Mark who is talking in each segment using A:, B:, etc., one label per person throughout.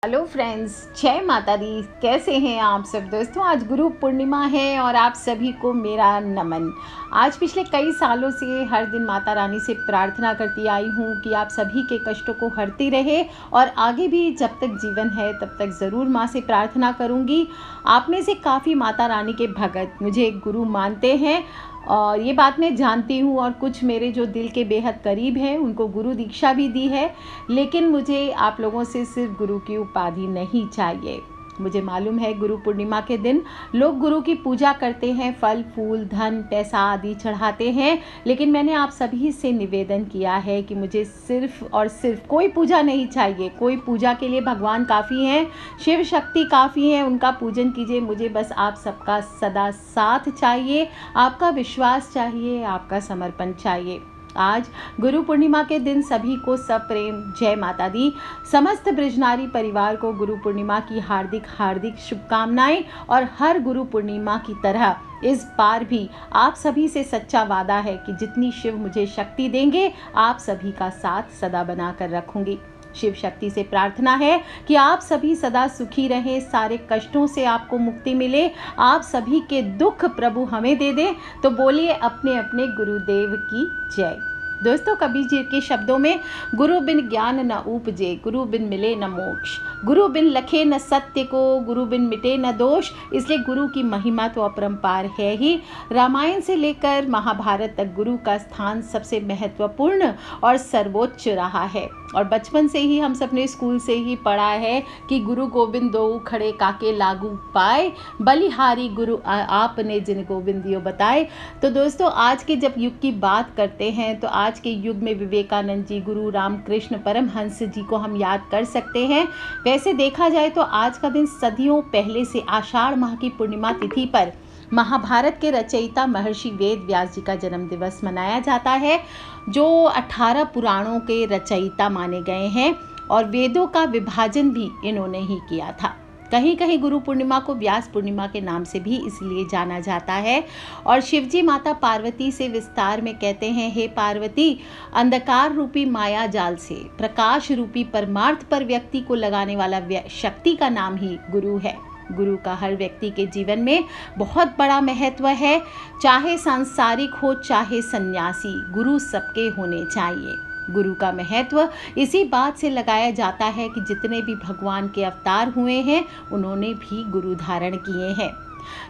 A: Hello friends, जय माता दी। कैसे हैं आप सब दोस्तों। आज गुरु पूर्णिमा है और आप सभी को मेरा नमन। आज पिछले कई सालों से हर दिन माता रानी से प्रार्थना करती आई हूँ कि आप सभी के कष्टों को हरती रहे और आगे भी जब तक जीवन है तब तक ज़रूर माँ से प्रार्थना करूँगी। आप में से काफ़ी माता रानी के भगत मुझे एक गुरु मानते हैं और ये बात मैं जानती हूँ, और कुछ मेरे जो दिल के बेहद करीब हैं उनको गुरु दीक्षा भी दी है। लेकिन मुझे आप लोगों से सिर्फ गुरु की उपाधि नहीं चाहिए। मुझे मालूम है गुरु पूर्णिमा के दिन लोग गुरु की पूजा करते हैं, फल फूल धन पैसा आदि चढ़ाते हैं। लेकिन मैंने आप सभी से निवेदन किया है कि मुझे सिर्फ और सिर्फ कोई पूजा नहीं चाहिए। कोई पूजा के लिए भगवान काफ़ी हैं, शिव शक्ति काफ़ी हैं, उनका पूजन कीजिए। मुझे बस आप सबका सदा साथ चाहिए, आपका विश्वास चाहिए, आपका समर्पण चाहिए। आज गुरु पूर्णिमा के दिन सभी को सप्रेम जय माता दी। समस्त ब्रजनारी परिवार को गुरु पूर्णिमा की हार्दिक हार्दिक शुभकामनाएं। और हर गुरु पूर्णिमा की तरह इस बार भी आप सभी से सच्चा वादा है कि जितनी शिव मुझे शक्ति देंगे आप सभी का साथ सदा बना कर रखूंगी। शिव शक्ति से प्रार्थना है कि आप सभी सदा सुखी रहें, सारे कष्टों से आपको मुक्ति मिले, आप सभी के दुख प्रभु हमें दे दें। तो बोलिए अपने अपने गुरुदेव की जय। दोस्तों, कबीर जी के शब्दों में गुरु बिन ज्ञान न उपजे, गुरु बिन मिले न मोक्ष, गुरु बिन लखे न सत्य को, गुरु बिन मिटे न दोष। इसलिए गुरु की महिमा तो अपरंपार है ही। रामायण से लेकर महाभारत तक गुरु का स्थान सबसे महत्वपूर्ण और सर्वोच्च रहा है। और बचपन से ही हम सबने स्कूल से ही पढ़ा है कि गुरु गोविंद दो खड़े काके लागू पाए, बलिहारी गुरु आपने जिन गोविंद दियो बताए। तो दोस्तों, आज के जब युग की बात करते हैं तो आज के युग में विवेकानंद जी, गुरु रामकृष्ण परमहंस जी को हम याद कर सकते हैं। वैसे देखा जाए तो आज का दिन सदियों पहले से आषाढ़ माह की पूर्णिमा तिथि पर महाभारत के रचयिता महर्षि वेद व्यास जी का जन्म दिवस मनाया जाता है, जो 18 पुराणों के रचयिता माने गए हैं। और वेदों का विभाजन भी इन्होंने ही किया था। कहीं कहीं गुरु पूर्णिमा को व्यास पूर्णिमा के नाम से भी इसलिए जाना जाता है। और शिवजी माता पार्वती से विस्तार में कहते हैं, हे पार्वती, अंधकार रूपी माया जाल से प्रकाश रूपी परमार्थ पर व्यक्ति को लगाने वाला शक्ति का नाम ही गुरु है। गुरु का हर व्यक्ति के जीवन में बहुत बड़ा महत्व है। चाहे सांसारिक हो चाहे सन्यासी, गुरु सबके होने चाहिए। गुरु का महत्व इसी बात से लगाया जाता है कि जितने भी भगवान के अवतार हुए हैं उन्होंने भी गुरु धारण किए हैं।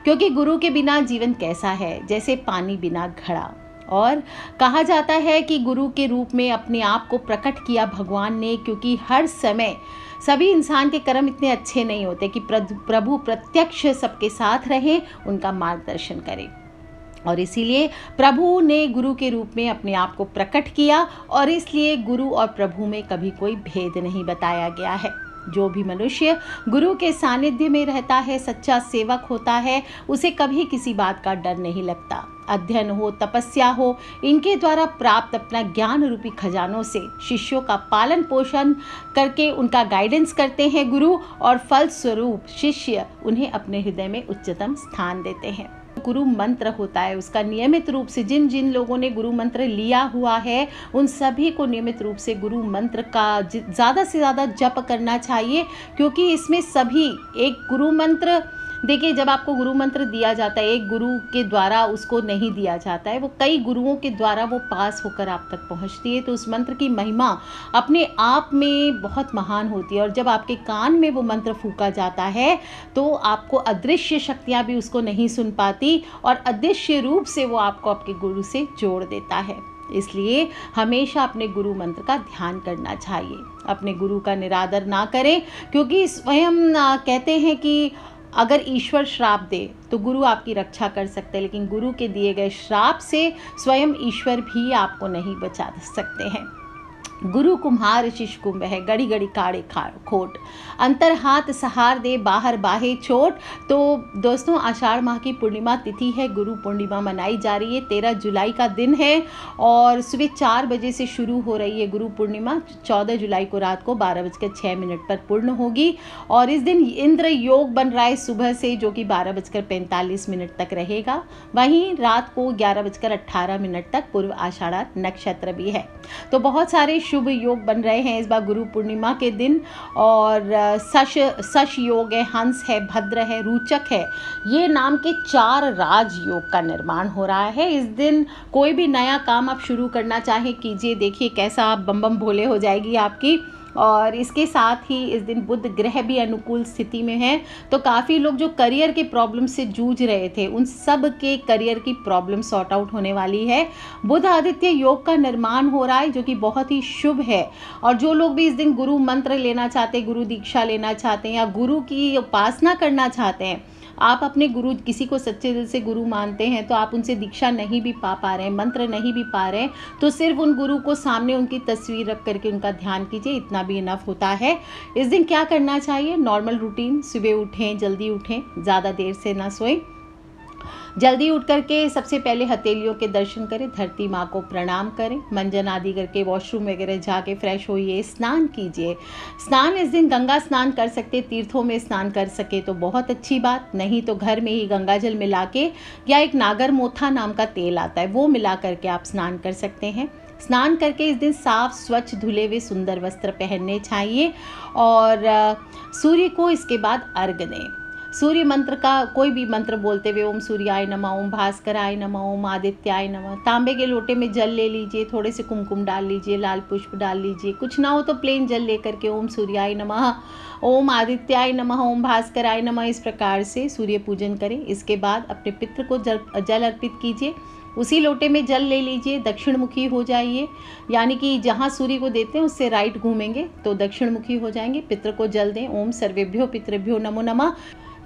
A: क्योंकि गुरु के बिना जीवन कैसा है, जैसे पानी बिना घड़ा। और कहा जाता है कि गुरु के रूप में अपने आप को प्रकट किया भगवान ने, क्योंकि हर समय सभी इंसान के कर्म इतने अच्छे नहीं होते कि प्रभु प्रत्यक्ष सबके साथ रहें, उनका मार्गदर्शन करें। और इसीलिए प्रभु ने गुरु के रूप में अपने आप को प्रकट किया। और इसलिए गुरु और प्रभु में कभी कोई भेद नहीं बताया गया है। जो भी मनुष्य गुरु के सानिध्य में रहता है, सच्चा सेवक होता है, उसे कभी किसी बात का डर नहीं लगता। अध्ययन हो, तपस्या हो, इनके द्वारा प्राप्त अपना ज्ञान रूपी खजानों से शिष्यों का पालन पोषण करके उनका गाइडेंस करते हैं गुरु, और फल स्वरूप शिष्य उन्हें अपने हृदय में उच्चतम स्थान देते हैं। गुरु मंत्र होता है, उसका नियमित रूप से जिन जिन लोगों ने गुरु मंत्र लिया हुआ है उन सभी को नियमित रूप से गुरु मंत्र का ज़्यादा से ज़्यादा जप करना चाहिए। क्योंकि इसमें सभी एक गुरु मंत्र, देखिए, जब आपको गुरु मंत्र दिया जाता है एक गुरु के द्वारा उसको नहीं दिया जाता है, वो कई गुरुओं के द्वारा वो पास होकर आप तक पहुंचती है। तो उस मंत्र की महिमा अपने आप में बहुत महान होती है। और जब आपके कान में वो मंत्र फूंका जाता है तो आपको अदृश्य शक्तियाँ भी उसको नहीं सुन पाती, और अदृश्य रूप से वो आपको आपके गुरु से जोड़ देता है। इसलिए हमेशा अपने गुरु मंत्र का ध्यान करना चाहिए। अपने गुरु का निरादर ना करें, क्योंकि स्वयं कहते हैं कि अगर ईश्वर श्राप दे तो गुरु आपकी रक्षा कर सकते हैं, लेकिन गुरु के दिए गए श्राप से स्वयं ईश्वर भी आपको नहीं बचा सकते हैं। गुरु कुम्हार शिष्य कुंभ है, गड़ी गड़ी काढ़े खोट, अंतर हाथ सहार दे बाहर बाहे चोट। तो दोस्तों, आषाढ़ माह की पूर्णिमा तिथि है, गुरु पूर्णिमा मनाई जा रही है। 13 जुलाई का दिन है और सुबह 4 बजे से शुरू हो रही है गुरु पूर्णिमा। 14 जुलाई को रात को 12:06 पर पूर्ण होगी। और इस दिन इंद्र योग बन रहा है सुबह से, जो कि 12:45 तक रहेगा। वहीं रात को 11:18 तक पूर्व आषाढ़ नक्षत्र भी है। तो बहुत सारे शुभ योग बन रहे हैं इस बार गुरु पूर्णिमा के दिन। और सश योग है, हंस है, भद्र है, रूचक है, ये नाम के 4 राजयोग का निर्माण हो रहा है। इस दिन कोई भी नया काम आप शुरू करना चाहें कीजिए, देखिए कैसा आप बम बम भोले हो जाएगी आपकी। और इसके साथ ही इस दिन बुध ग्रह भी अनुकूल स्थिति में है, तो काफ़ी लोग जो करियर के प्रॉब्लम से जूझ रहे थे उन सब के करियर की प्रॉब्लम सॉर्ट आउट होने वाली है। बुध आदित्य योग का निर्माण हो रहा है जो कि बहुत ही शुभ है। और जो लोग भी इस दिन गुरु मंत्र लेना चाहते हैं, गुरु दीक्षा लेना चाहते हैं या गुरु की उपासना करना चाहते हैं, आप अपने गुरु, किसी को सच्चे दिल से गुरु मानते हैं तो आप उनसे दीक्षा नहीं भी पा रहे हैं, मंत्र नहीं भी पा रहे हैं, तो सिर्फ उन गुरु को सामने उनकी तस्वीर रख करके उनका ध्यान कीजिए, इतना भी इनफ होता है। इस दिन क्या करना चाहिए? नॉर्मल रूटीन, सुबह उठें, जल्दी उठें, ज़्यादा देर से ना सोएं। जल्दी उठ करके सबसे पहले हथेलियों के दर्शन करें, धरती माँ को प्रणाम करें, मंजन आदि करके वॉशरूम वगैरह जाके फ्रेश होइए, स्नान कीजिए। स्नान इस दिन गंगा स्नान कर सकते, तीर्थों में स्नान कर सके तो बहुत अच्छी बात, नहीं तो घर में ही गंगा जल मिला के या एक नागर मोथा नाम का तेल आता है वो मिला करके आप स्नान कर सकते हैं। स्नान करके इस दिन साफ स्वच्छ धुले हुए सुंदर वस्त्र पहनने चाहिए और सूर्य को इसके बाद अर्घ्य दें। सूर्य मंत्र का कोई भी मंत्र बोलते हुए, ओम सूर्याय नमः, ओम भास्कराय नमः, ओम आदित्याय नमः। तांबे के लोटे में जल ले लीजिए, थोड़े से कुमकुम डाल लीजिए, लाल पुष्प डाल लीजिए, कुछ ना हो तो प्लेन जल लेकर के ओम सूर्याय नमः, ओम आदित्याय नमः, ओम भास्कराय नमः, इस प्रकार से सूर्य पूजन करें। इसके बाद अपने पितृ को जल अर्पित कीजिए। उसी लोटे में जल ले लीजिए, दक्षिण मुखी हो जाइए, यानी कि जहाँ सूर्य को देते हैं उससे राइट घूमेंगे तो दक्षिण मुखी हो जाएंगे। पितृ को जल दें, ओम सर्वेभ्यो पितृभ्यो नमो नमः।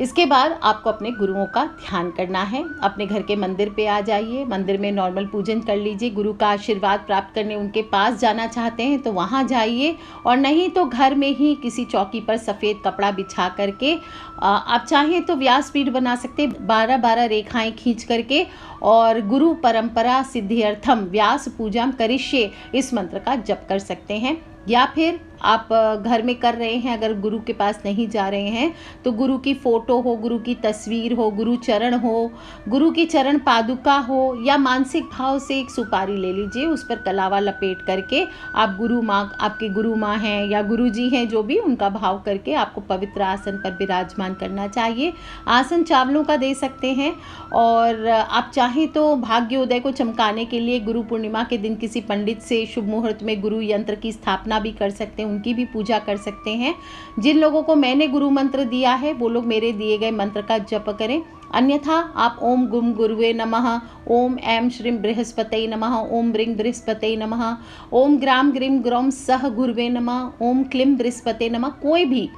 A: इसके बाद आपको अपने गुरुओं का ध्यान करना है। अपने घर के मंदिर पे आ जाइए, मंदिर में नॉर्मल पूजन कर लीजिए। गुरु का आशीर्वाद प्राप्त करने उनके पास जाना चाहते हैं तो वहाँ जाइए, और नहीं तो घर में ही किसी चौकी पर सफ़ेद कपड़ा बिछा करके आप चाहें तो व्यासपीठ बना सकते, 12-12 रेखाएं खींच करके, और गुरु परंपरा सिद्ध्यर्थम व्यास पूजाम करिष्ये इस मंत्र का जप कर सकते हैं। या फिर आप घर में कर रहे हैं, अगर गुरु के पास नहीं जा रहे हैं तो गुरु की फ़ोटो हो, गुरु की तस्वीर हो, गुरु चरण हो, गुरु की चरण पादुका हो, या मानसिक भाव से एक सुपारी ले लीजिए, उस पर कलावा लपेट करके आप गुरु माँ, आपके गुरु माँ हैं या गुरु जी हैं जो भी, उनका भाव करके आपको पवित्र आसन पर विराजमान करना चाहिए। आसन चावलों का दे सकते हैं, और आप चाहें तो भाग्योदय को चमकाने के लिए गुरु पूर्णिमा के दिन किसी पंडित से शुभ मुहूर्त में गुरु यंत्र की स्थापना भी कर सकते हैं, उनकी भी पूजा कर सकते हैं। जिन लोगों को मैंने गुरु मंत्र दिया है वो लोग मेरे दिए गए मंत्र का जप करें, अन्यथा आप ओम गुम गुरुवे नमः, ओम ऐं श्रीं बृहस्पतये नमः, ओम ब्रीं बृहस्पतये नमः, ओम ग्राम ग्रीं ग्रौम सह गुरुवे नमः, ओम क्लीं बृहस्पतये नमः, कोई भी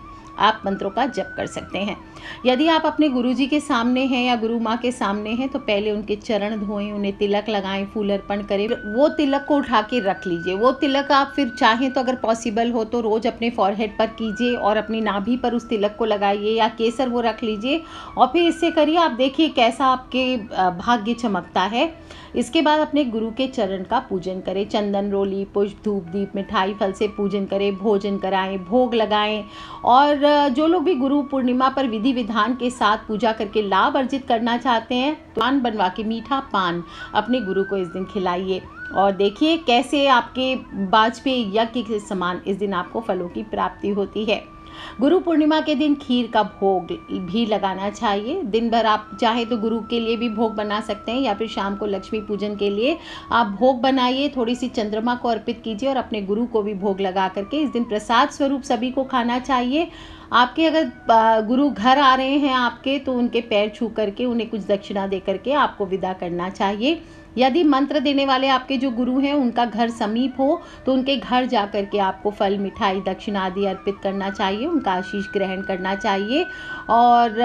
A: आप मंत्रों का जप कर सकते हैं। यदि आप अपने गुरुजी के सामने हैं या गुरु माँ के सामने हैं तो पहले उनके चरण धोएं, उन्हें तिलक लगाएं, फूल अर्पण करें, वो तिलक को उठा के रख लीजिए। वो तिलक आप फिर चाहें तो अगर पॉसिबल हो तो रोज़ अपने फॉरहेड पर कीजिए और अपनी नाभि पर उस तिलक को लगाइए, या केसर वो रख लीजिए और फिर इससे करिए, आप देखिए कैसा आपके भाग्य चमकता है। इसके बाद अपने गुरु के चरण का पूजन करें, चंदन, रोली, पुष्प, धूप, दीप, मिठाई, फल से पूजन करें, भोजन कराएं, भोग लगाएं। और जो लोग भी गुरु पूर्णिमा पर विधि विधान के साथ पूजा करके लाभ अर्जित करना चाहते हैं तो पान बनवा के, मीठा पान अपने गुरु को इस दिन खिलाइए, और देखिए कैसे आपके वाजपेयी यज्ञ के समान इस दिन आपको फलों की प्राप्ति होती है। गुरु पूर्णिमा के दिन खीर का भोग भी लगाना चाहिए। दिन भर आप चाहे तो गुरु के लिए भी भोग बना सकते हैं, या फिर शाम को लक्ष्मी पूजन के लिए आप भोग बनाइए, थोड़ी सी चंद्रमा को अर्पित कीजिए और अपने गुरु को भी भोग लगा करके इस दिन प्रसाद स्वरूप सभी को खाना चाहिए। आपके अगर गुरु घर आ रहे हैं आपके, तो उनके पैर छू करके उन्हें कुछ दक्षिणा दे करके आपको विदा करना चाहिए। यदि मंत्र देने वाले आपके जो गुरु हैं उनका घर समीप हो तो उनके घर जा कर के आपको फल, मिठाई, दक्षिणा आदि अर्पित करना चाहिए, उनका आशीष ग्रहण करना चाहिए। और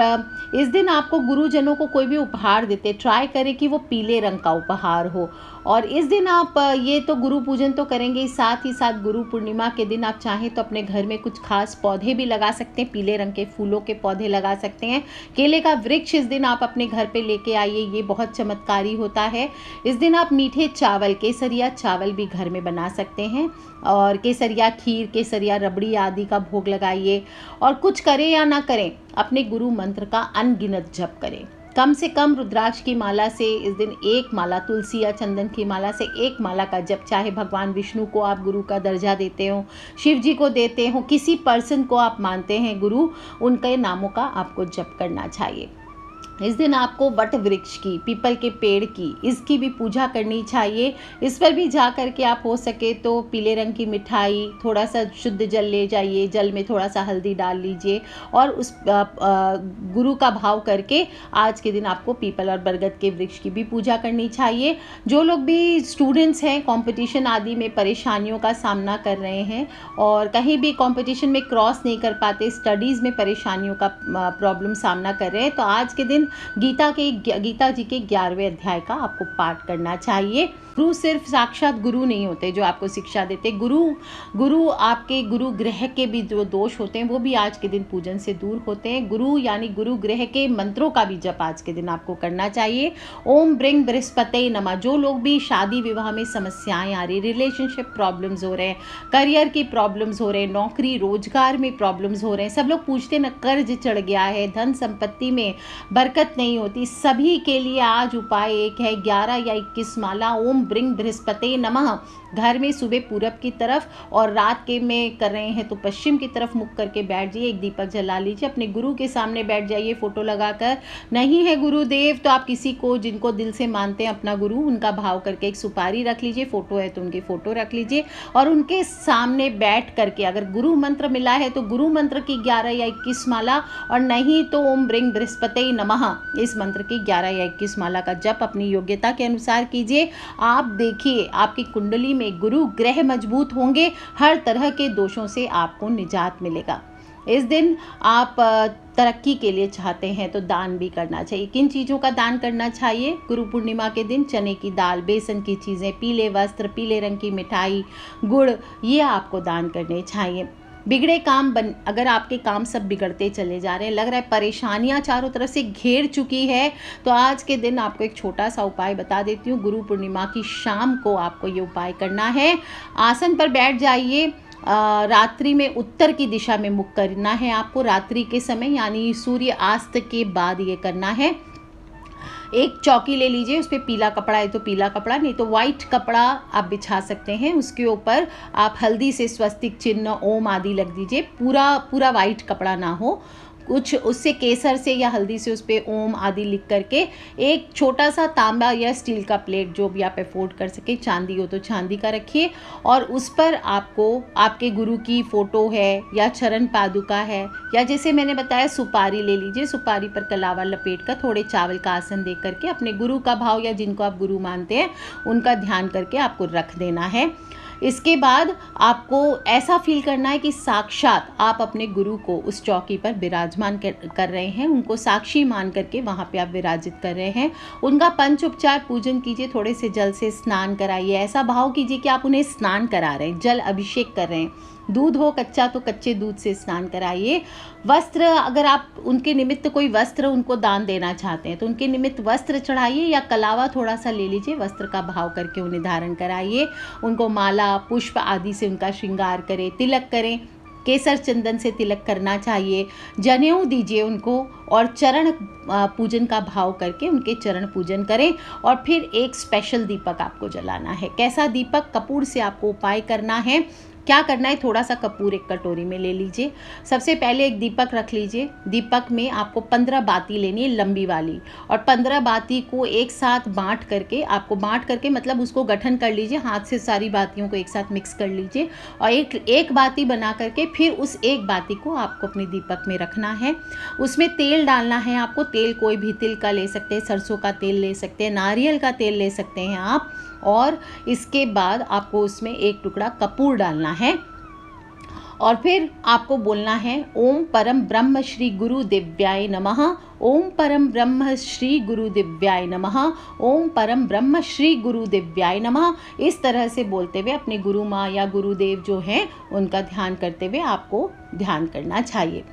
A: इस दिन आपको गुरुजनों को कोई भी उपहार देते, ट्राई करें कि वो पीले रंग का उपहार हो। और इस दिन आप ये तो गुरु पूजन तो करेंगे, साथ ही साथ गुरु पूर्णिमा के दिन आप चाहें तो अपने घर में कुछ खास पौधे भी लगा सकते हैं, पीले रंग के फूलों के पौधे लगा सकते हैं। केले का वृक्ष इस दिन आप अपने घर पे लेके आइए, ये बहुत चमत्कारी होता है। इस दिन आप मीठे चावल, केसरिया चावल भी घर में बना सकते हैं, और केसरिया खीर, केसरिया रबड़ी आदि का भोग लगाइए। और कुछ करें या ना करें, अपने गुरु मंत्र का अनगिनत जप करें। कम से कम रुद्राक्ष की माला से इस दिन एक माला, तुलसी या चंदन की माला से एक माला का जप, चाहे भगवान विष्णु को आप गुरु का दर्जा देते हो, शिव जी को देते हो, किसी पर्सन को आप मानते हैं गुरु, उनके नामों का आपको जप करना चाहिए। इस दिन आपको वट वृक्ष की, पीपल के पेड़ की, इसकी भी पूजा करनी चाहिए। इस पर भी जा कर के आप हो सके तो पीले रंग की मिठाई, थोड़ा सा शुद्ध जल ले जाइए, जल में थोड़ा सा हल्दी डाल लीजिए और उस गुरु का भाव करके आज के दिन आपको पीपल और बरगद के वृक्ष की भी पूजा करनी चाहिए। जो लोग भी स्टूडेंट्स हैं, कंपटीशन आदि में परेशानियों का सामना कर रहे हैं और कहीं भी कंपटीशन में क्रॉस नहीं कर पाते, स्टडीज़ में परेशानियों का प्रॉब्लम सामना कर रहे हैं, तो आज के दिन गीता जी के 11वें अध्याय का आपको पाठ करना चाहिए। गुरु सिर्फ साक्षात गुरु नहीं होते जो आपको शिक्षा देते, गुरु आपके गुरु ग्रह के भी जो दोष होते हैं वो भी आज के दिन पूजन से दूर होते हैं। गुरु यानी गुरु ग्रह के मंत्रों का भी जप आज के दिन आपको करना चाहिए। ओम ब्रिंग बृहस्पते नमः। जो लोग भी शादी विवाह में समस्याएं आ रही, रिलेशनशिप प्रॉब्लम्स हो रहे हैं, करियर की प्रॉब्लम्स हो रहे हैं, नौकरी रोजगार में प्रॉब्लम्स हो रहे हैं, सब लोग पूछते न कर्ज चढ़ गया है, धन संपत्ति में बरकत नहीं होती, सभी के लिए आज उपाय एक है, 11 या 21 माला ओम ब्रिंग बृहस्पते नमः घर में सुबह पूरब की तरफ और रात के में कर रहे हैं तो पश्चिम की तरफ मुख करके बैठ जाइए, एक दीपक जला लीजिए, अपने गुरु के सामने बैठ जाइए फोटो लगाकर। नहीं है गुरुदेव तो आप किसी को जिनको दिल से मानते हैं अपना गुरु, उनका भाव करके एक सुपारी रख लीजिए, फोटो है तो उनकी फोटो रख लीजिए और उनके सामने बैठ करके अगर गुरु मंत्र मिला है तो गुरु मंत्र की 11 या 21 माला और नहीं तो ओम ब्रिंग बृहस्पते नमः इस मंत्र की 11 या 21 माला का जप अपनी योग्यता के अनुसार कीजिए। आप देखिए आपकी कुंडली में गुरु ग्रह मजबूत होंगे, हर तरह के दोषों से आपको निजात मिलेगा। इस दिन आप तरक्की के लिए चाहते हैं तो दान भी करना चाहिए। किन चीज़ों का दान करना चाहिए गुरु पूर्णिमा के दिन? चने की दाल, बेसन की चीज़ें, पीले वस्त्र, पीले रंग की मिठाई, गुड़, ये आपको दान करने चाहिए। बिगड़े काम अगर आपके काम सब बिगड़ते चले जा रहे हैं, लग रहा है परेशानियां चारों तरफ से घेर चुकी है, तो आज के दिन आपको एक छोटा सा उपाय बता देती हूँ। गुरु पूर्णिमा की शाम को आपको ये उपाय करना है। आसन पर बैठ जाइए, रात्रि में उत्तर की दिशा में मुख करना है आपको, रात्रि के समय यानी सूर्यास्त के बाद ये करना है। एक चौकी ले लीजिए, उस पर पीला कपड़ा है तो पीला कपड़ा, नहीं तो वाइट कपड़ा आप बिछा सकते हैं। उसके ऊपर आप हल्दी से स्वस्तिक चिन्ह, ओम आदि लग दीजिए। पूरा वाइट कपड़ा ना हो, कुछ उससे केसर से या हल्दी से उस पर ओम आदि लिख करके एक छोटा सा तांबा या स्टील का प्लेट जो भी आप अफोर्ड कर सके, चांदी हो तो चांदी का रखिए और उस पर आपको आपके गुरु की फ़ोटो है या चरण पादुका है या जैसे मैंने बताया सुपारी ले लीजिए, सुपारी पर कलावा लपेट कर थोड़े चावल का आसन दे करके अपने गुरु का भाव या जिनको आप गुरु मानते हैं उनका ध्यान करके आपको रख देना है। इसके बाद आपको ऐसा फील करना है कि साक्षात आप अपने गुरु को उस चौकी पर विराजमान कर रहे हैं, उनको साक्षी मान करके वहाँ पे आप विराजित कर रहे हैं। उनका पंच उपचार पूजन कीजिए, थोड़े से जल से स्नान कराइए, ऐसा भाव कीजिए कि आप उन्हें स्नान करा रहे हैं, जल अभिषेक कर रहे हैं। दूध हो कच्चा तो कच्चे दूध से स्नान कराइए। वस्त्र, अगर आप उनके निमित्त कोई वस्त्र उनको दान देना चाहते हैं तो उनके निमित्त वस्त्र चढ़ाइए या कलावा थोड़ा सा ले लीजिए, वस्त्र का भाव करके उन्हें धारण कराइए। उनको माला पुष्प आदि से उनका श्रृंगार करें, तिलक करें, केसर चंदन से तिलक करना चाहिए, जनेऊ दीजिए उनको और चरण पूजन का भाव करके उनके चरण पूजन करें। और फिर एक स्पेशल दीपक आपको जलाना है। कैसा दीपक? कपूर से आपको उपाय करना है। क्या करना है? थोड़ा सा कपूर एक कटोरी में ले लीजिए। सबसे पहले एक दीपक रख लीजिए। दीपक में आपको 15 बाती लेनी है, लंबी वाली, और 15 बाती को एक साथ बांट करके मतलब उसको गठन कर लीजिए, हाथ से सारी बातियों को एक साथ मिक्स कर लीजिए और एक बाती बना करके फिर उस एक बाती को आपको अपने दीपक में रखना है। उसमें तेल डालना है आपको। तेल कोई भी तिल का ले सकते हैं, सरसों का तेल ले सकते हैं, नारियल का तेल ले सकते हैं आप। और इसके बाद आपको उसमें एक टुकड़ा कपूर डालना है और फिर आपको बोलना है ओम परम ब्रह्म श्री गुरु दिव्याय नमः, ओम परम ब्रह्म श्री गुरु दिव्याय नमः, ओम परम ब्रह्म श्री गुरु दिव्याय नमः। इस तरह से बोलते हुए अपने गुरु माँ या गुरुदेव जो हैं उनका ध्यान करते हुए आपको ध्यान करना चाहिए।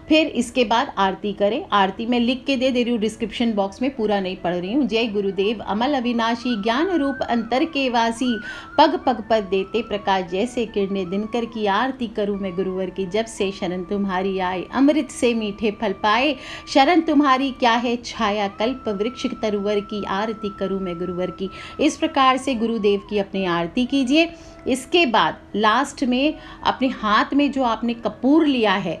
A: फिर इसके बाद आरती करें। आरती में लिख के दे रही हूँ डिस्क्रिप्शन बॉक्स में, पूरा नहीं पढ़ रही हूँ। जय गुरुदेव अमल अविनाशी, ज्ञान रूप अंतर के वासी, पग पग पर देते प्रकाश, जैसे किरणें दिनकर की आरती करूँ मैं गुरुवर की, जब से शरण तुम्हारी आए, अमृत से मीठे फल पाए, शरण तुम्हारी क्या है छाया, कल्प वृक्ष तरुवर की, आरती करूँ मैं गुरुवर की। इस प्रकार से गुरुदेव की अपनी आरती कीजिए। इसके बाद लास्ट में अपने हाथ में जो आपने कपूर लिया है,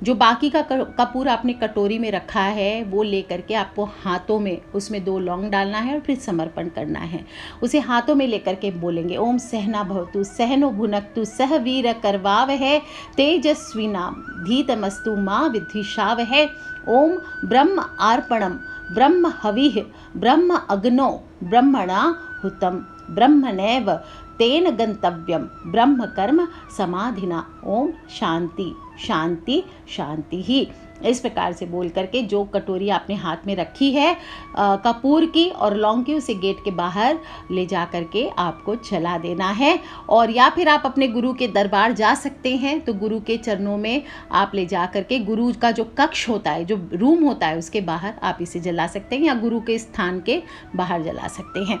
A: जो बाकी का कपूर आपने कटोरी में रखा है, वो लेकर के आपको हाथों में उसमें 2 लौंग डालना है और फिर समर्पण करना है। उसे हाथों में लेकर के बोलेंगे ओम सहना भवतु सहनो भुनक्तु सह वीर करवावहै तेजस्विना धीतमस्तु माँ विद्विषावहै। ओम ब्रह्म अर्पणम ब्रह्म हविः ब्रह्म अग्नो ब्रह्मणा हुतम ब्रह्मणैव तेन गंतव्यम ब्रह्म कर्म समाधिना। ओम शांति शांति शांति ही। इस प्रकार से बोल करके जो कटोरी आपने हाथ में रखी है कपूर की और लौंग की, उसे गेट के बाहर ले जा करके आपको जला देना है। और या फिर आप अपने गुरु के दरबार जा सकते हैं, तो गुरु के चरणों में आप ले जा करके गुरु का जो कक्ष होता है, जो रूम होता है, उसके बाहर आप इसे जला सकते हैं या गुरु के स्थान के बाहर जला सकते हैं।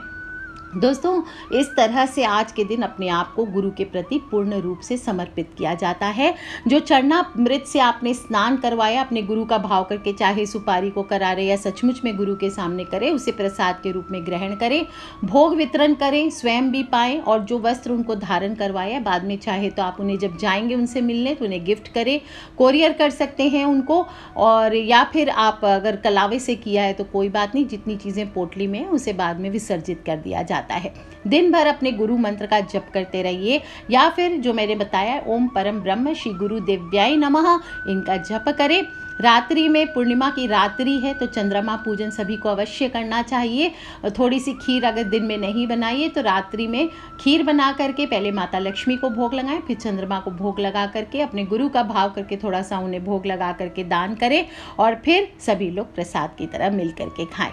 A: दोस्तों, इस तरह से आज के दिन अपने आप को गुरु के प्रति पूर्ण रूप से समर्पित किया जाता है। जो चरणामृत से आपने स्नान करवाया, अपने गुरु का भाव करके, चाहे सुपारी को करारे या सचमुच में गुरु के सामने करें, उसे प्रसाद के रूप में ग्रहण करें, भोग वितरण करें, स्वयं भी पाएं। और जो वस्त्र उनको धारण करवाया, बाद में चाहे तो आप उन्हें जब जाएंगे उनसे मिलने तो उन्हें गिफ्ट करें, कोरियर कर सकते हैं उनको। और या फिर आप अगर कलावे से किया है तो कोई बात नहीं, जितनी चीज़ें पोटली में है उसे बाद में विसर्जित कर दिया जाता है। दिन भर अपने गुरु मंत्र का जप करते रहिए, या फिर जो मैंने बताया ओम परम ब्रह्म श्री गुरु देव्याय नमः, इनका जप करें। रात्रि में, पूर्णिमा की रात्रि है तो चंद्रमा पूजन सभी को अवश्य करना चाहिए। थोड़ी सी खीर अगर दिन में नहीं बनाइए तो रात्रि में खीर बना करके पहले माता लक्ष्मी को भोग लगाएं, फिर चंद्रमा को भोग लगा करके अपने गुरु का भाव करके थोड़ा सा उन्हें भोग लगा करके दान करें, और फिर सभी लोग प्रसाद की तरह मिल करके खाएं।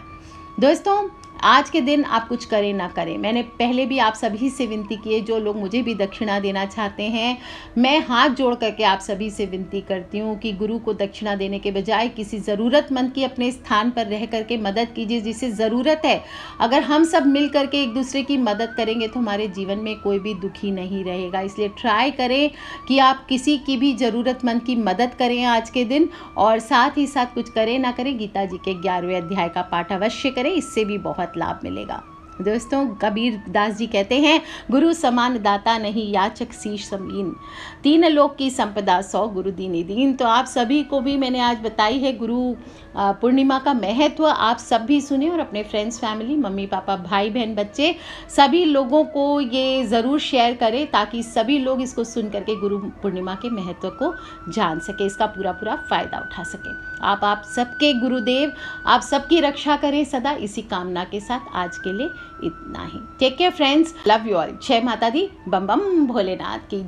A: दोस्तों, आज के दिन आप कुछ करें ना करें, मैंने पहले भी आप सभी से विनती की है, जो लोग मुझे भी दक्षिणा देना चाहते हैं, मैं हाथ जोड़ करके आप सभी से विनती करती हूँ कि गुरु को दक्षिणा देने के बजाय किसी ज़रूरतमंद की अपने स्थान पर रह करके मदद कीजिए, जिसे ज़रूरत है। अगर हम सब मिल करके एक दूसरे की मदद करेंगे तो हमारे जीवन में कोई भी दुखी नहीं रहेगा। इसलिए ट्राई करें कि आप किसी की भी ज़रूरतमंद की मदद करें आज के दिन, और साथ ही साथ कुछ करें ना करें, गीता जी के 11वें अध्याय का पाठ अवश्य करें, इससे भी बहुत लाभ मिलेगा। दोस्तों, कबीर दास जी कहते हैं, गुरु समान दाता नहीं याचक शीश समीन, 3 लोक की संपदा 100 गुरु दीनी दीन। तो आप सभी को भी मैंने आज बताई है गुरु पूर्णिमा का महत्व, आप सब भी सुने और अपने फ्रेंड्स, फैमिली, मम्मी पापा, भाई बहन, बच्चे, सभी लोगों को ये ज़रूर शेयर करें, ताकि सभी लोग इसको सुन करके गुरु पूर्णिमा के महत्व को जान सके, इसका पूरा फ़ायदा उठा सकें। आप सबके गुरुदेव आप सबकी रक्षा करें सदा, इसी कामना के साथ आज के लिए इतना ही। Take care friends, love you all. जय माता दी, बम बम भोलेनाथ की।